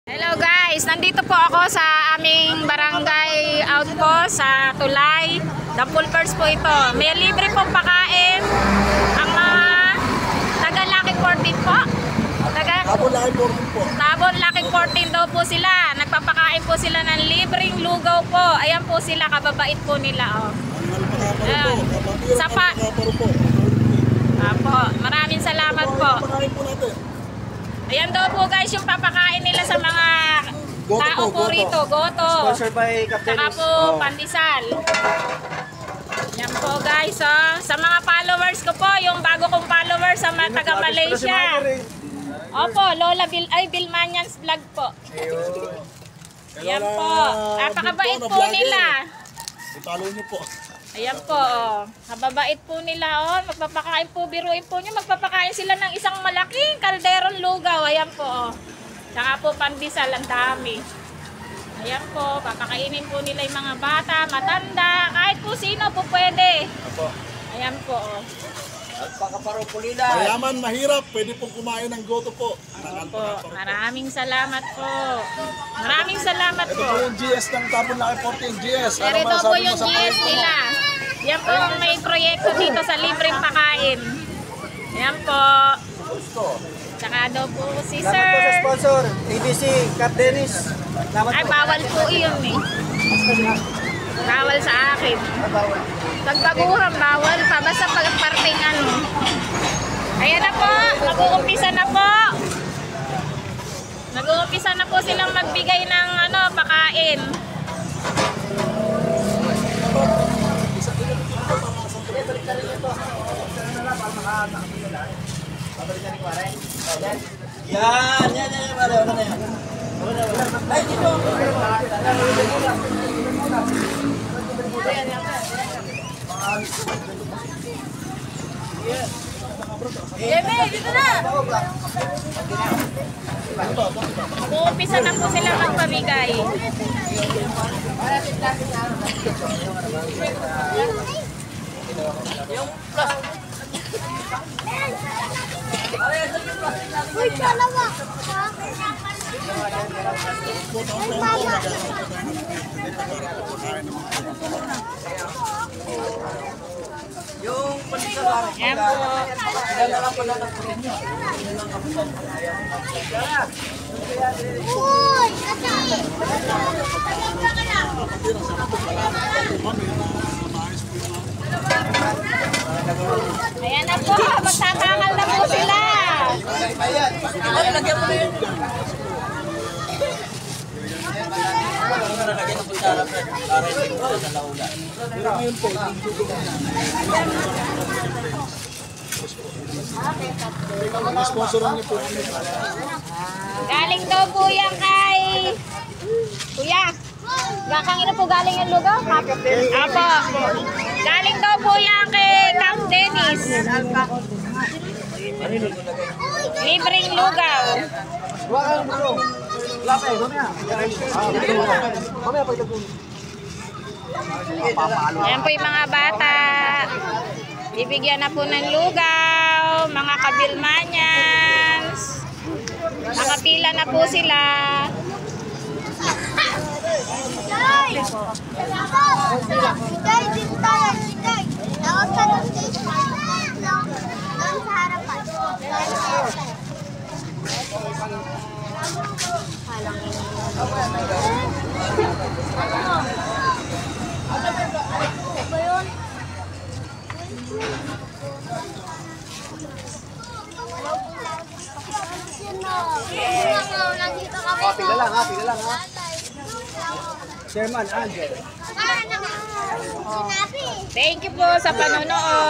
Hello guys, nandito po ako sa aming barangay outpost sa Tulay. Dampulpers po ito. May libre pong pakain ang mga taga-Laking 14 po. Tabon Laking 14 po. Tabon Laking 14 daw po sila. Nagpapakain po sila ng libreng lugaw po. Ayan po sila, kababait po nila. Oh. Ayan. Sapa. Apo, maraming salamat po. Ayan daw po guys yung papakain nila sa mga tao po rito. Goto. Sponsored by Captain. Saka po pandesal. Yan po guys. Oh. Sa mga followers ko po, yung bago kong followers sa mga taga Malaysia. Opo, Lola Bilmanians vlog po. Ayan po. Napakabait po nila. I-follow nyo po. Ayan po, oh. Kababait po nila, oh. Magpapakain po, biruin po nyo. Magpapakain sila ng isang malaking kalderon lugaw. Ayan po, oh. Saka po pandesal, ang dami. Ayan po, papakainin po nila yung mga bata, matanda. Kahit po sino po pwede. Ayan po, oh. At pakaparupulina. Mayaman, mahirap. Pwede pong kumain ng goto po. Po. Maraming salamat po. Maraming salamat Ito po. po yung GS ng Tabon Laking 14. GS. Pero ito po yung GS nila. Yan po ang may proyekto dito sa libreng pakain. Yan po. Tsaka daw po si Salamat po sa Sir. sponsor, ABC, Cap Dennis. Salamat Ay, po. bawal po iyon eh. Bawal sa akin. Bawal. Pagbaguhan, bawal pa. Basta pagparting ano. Ayan na po. Mag-uumpisa na po. Nag-uumpisa na po silang magbigay ng ano, pakain. Yan. Wala na yan. Ay, dito. Yeme, dito na! Mag-uumpisa na po sila magpabigay. Uy, dalawa! Yung pandesal. Yan po. Ilan na lang pala ng pulinyo. Uy! Ate! Ayan na po. Magtatangal na po sila. Ayan. Lagyan mo na yun. Lagyan ng kutsara, Fred. Para hindi ko sa laula. Sponsoran niyo po. Galing daw po yan kay... Kuya, gakang ina po galing yung lugaw? Apo. Galing daw po yan kay Cap Dennis. Libreng lugaw. Ayan po yung mga bata. Bibigyan na po ng lugaw. Mga kabilmanyans. Nakapila na po sila. Sigay, dito tayo, sigay. Takot ka ng stage. Doon sa harapan. Ba yun? Nandito kami. Pila lang ha. Chairman Angel. Sinabi. Thank you po sa panonood.